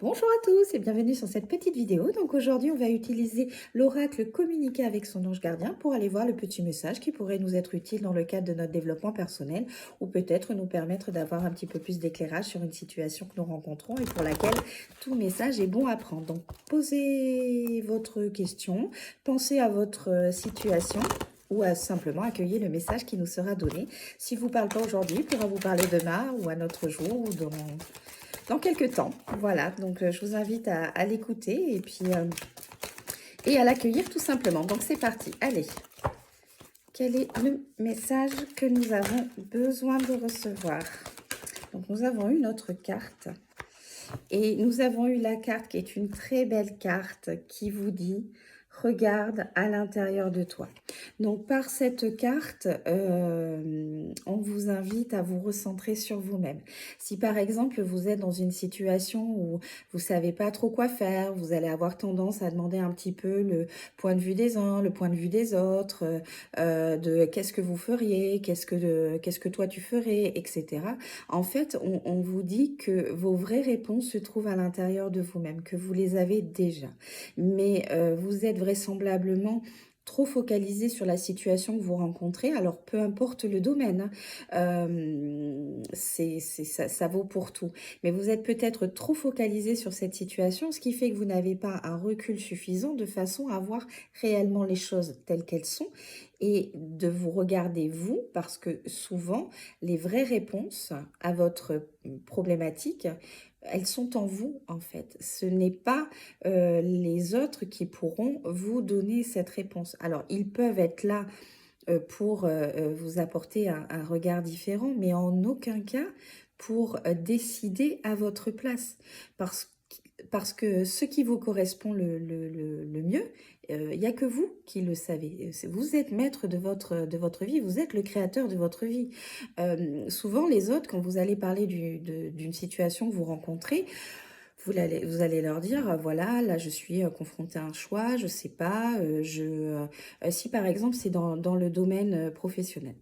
Bonjour à tous et bienvenue sur cette petite vidéo. Donc aujourd'hui, on va utiliser l'oracle communiquer avec son ange gardien pour aller voir le petit message qui pourrait nous être utile dans le cadre de notre développement personnel ou peut-être nous permettre d'avoir un petit peu plus d'éclairage sur une situation que nous rencontrons et pour laquelle tout message est bon à prendre. Donc posez votre question, pensez à votre situation ou à simplement accueillir le message qui nous sera donné. Si vous ne parle pas aujourd'hui, il pourra vous parler demain ou à notre jour ou dans quelques temps. Voilà, donc je vous invite à l'écouter et à l'accueillir tout simplement. Donc c'est parti, allez. Quel est le message que nous avons besoin de recevoir? Donc nous avons eu notre carte et nous avons eu la carte qui est une très belle carte qui vous dit regarde à l'intérieur de toi. Donc par cette carte, on vous invite à vous recentrer sur vous-même. Si par exemple vous êtes dans une situation où vous savez pas trop quoi faire, vous allez avoir tendance à demander un petit peu le point de vue des uns, le point de vue des autres, de qu'est-ce que vous feriez, qu'est-ce que toi tu ferais, etc. En fait, on vous dit que vos vraies réponses se trouvent à l'intérieur de vous-même, que vous les avez déjà. Mais vous êtes vraisemblablement trop focalisé sur la situation que vous rencontrez, alors peu importe le domaine, ça vaut pour tout. Mais vous êtes peut-être trop focalisé sur cette situation, ce qui fait que vous n'avez pas un recul suffisant de façon à voir réellement les choses telles qu'elles sont et de vous regarder vous, parce que souvent, les vraies réponses à votre problématique, elles sont en vous, en fait. Ce n'est pas les autres qui pourront vous donner cette réponse. Alors, ils peuvent être là pour vous apporter un regard différent, mais en aucun cas pour décider à votre place. Parce que ce qui vous correspond le mieux, il n'y a que vous qui le savez. Vous êtes maître de votre vie, vous êtes le créateur de votre vie. Souvent, les autres, quand vous allez parler d'une situation que vous rencontrez, vous allez leur dire, voilà, là je suis confrontée à un choix, je sais pas, si par exemple c'est dans le domaine professionnel.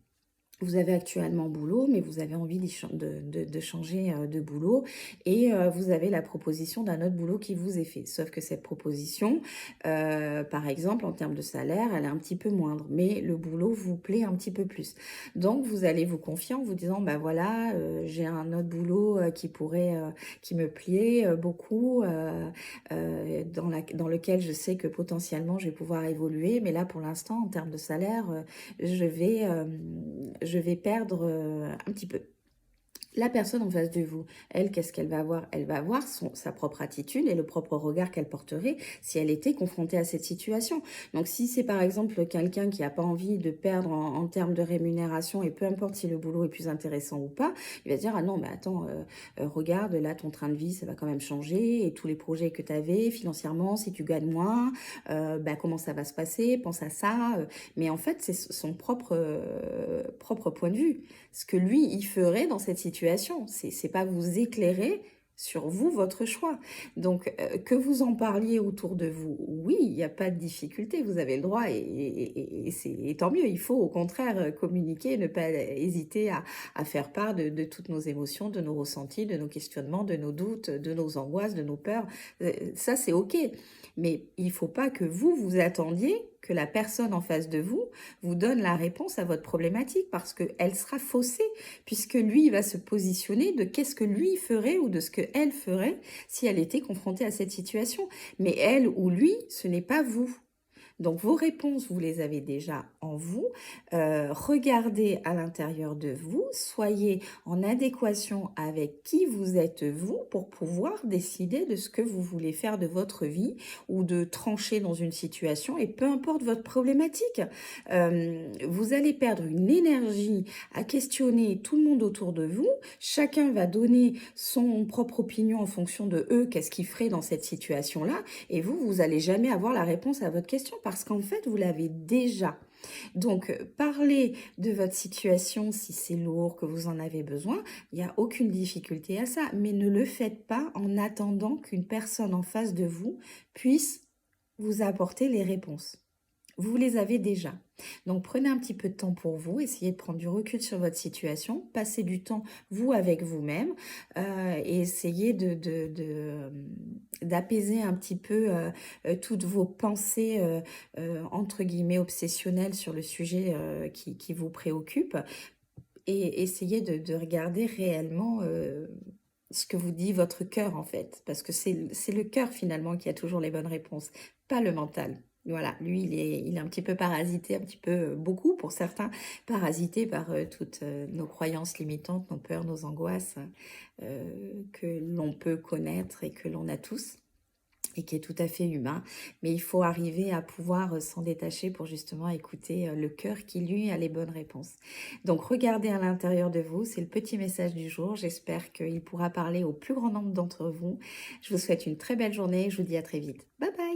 Vous avez actuellement boulot, mais vous avez envie de changer de boulot et vous avez la proposition d'un autre boulot qui vous est fait. Sauf que cette proposition, par exemple, en termes de salaire, elle est un petit peu moindre, mais le boulot vous plaît un petit peu plus. Donc, vous allez vous confier en vous disant, bah voilà, j'ai un autre boulot qui me plaît beaucoup, dans lequel je sais que potentiellement je vais pouvoir évoluer, mais là, pour l'instant, en termes de salaire, je vais perdre un petit peu. La personne en face de vous, elle, qu'est-ce qu'elle va avoir? Elle va avoir sa propre attitude et le propre regard qu'elle porterait si elle était confrontée à cette situation. Donc, si c'est par exemple quelqu'un qui n'a pas envie de perdre en termes de rémunération et peu importe si le boulot est plus intéressant ou pas, il va se dire, ah non, mais attends, regarde, là, ton train de vie, ça va quand même changer et tous les projets que tu avais financièrement, si tu gagnes moins, comment ça va se passer? Pense à ça. Mais en fait, c'est son propre point de vue. Ce que lui, il ferait dans cette situation. C'est pas vous éclairer sur vous, votre choix. Donc, que vous en parliez autour de vous, oui, il n'y a pas de difficulté, vous avez le droit et tant mieux. Il faut au contraire communiquer, ne pas hésiter à faire part de toutes nos émotions, de nos ressentis, de nos questionnements, de nos doutes, de nos angoisses, de nos peurs. Ça, c'est OK. Mais il ne faut pas que vous attendiez que la personne en face de vous donne la réponse à votre problématique parce qu'elle sera faussée puisque lui il va se positionner de qu'est-ce que lui ferait ou de ce qu'elle ferait si elle était confrontée à cette situation. Mais elle ou lui, ce n'est pas vous. Donc vos réponses, vous les avez déjà en vous. Regardez à l'intérieur de vous, soyez en adéquation avec qui vous êtes vous pour pouvoir décider de ce que vous voulez faire de votre vie ou de trancher dans une situation et peu importe votre problématique. Vous allez perdre une énergie à questionner tout le monde autour de vous. Chacun va donner son propre opinion en fonction de eux, qu'est-ce qu'ils feraient dans cette situation-là. Et vous n'allez jamais avoir la réponse à votre question parce qu'en fait, vous l'avez déjà. Donc, parlez de votre situation si c'est lourd, que vous en avez besoin. Il n'y a aucune difficulté à ça. Mais ne le faites pas en attendant qu'une personne en face de vous puisse vous apporter les réponses. vous les avez déjà. Donc prenez un petit peu de temps pour vous, essayez de prendre du recul sur votre situation, passez du temps, vous, avec vous-même, et essayez d'apaiser un petit peu toutes vos pensées, entre guillemets, obsessionnelles sur le sujet qui vous préoccupe, et essayez de regarder réellement ce que vous dit votre cœur, en fait, parce que c'est le cœur finalement qui a toujours les bonnes réponses, pas le mental. Voilà, lui, il est un petit peu parasité, un petit peu, beaucoup pour certains, parasité par toutes nos croyances limitantes, nos peurs, nos angoisses, que l'on peut connaître et que l'on a tous et qui est tout à fait humain. Mais il faut arriver à pouvoir s'en détacher pour justement écouter le cœur qui, lui, a les bonnes réponses. Donc, regardez à l'intérieur de vous, c'est le petit message du jour. J'espère qu'il pourra parler au plus grand nombre d'entre vous. Je vous souhaite une très belle journée. Je vous dis à très vite. Bye bye!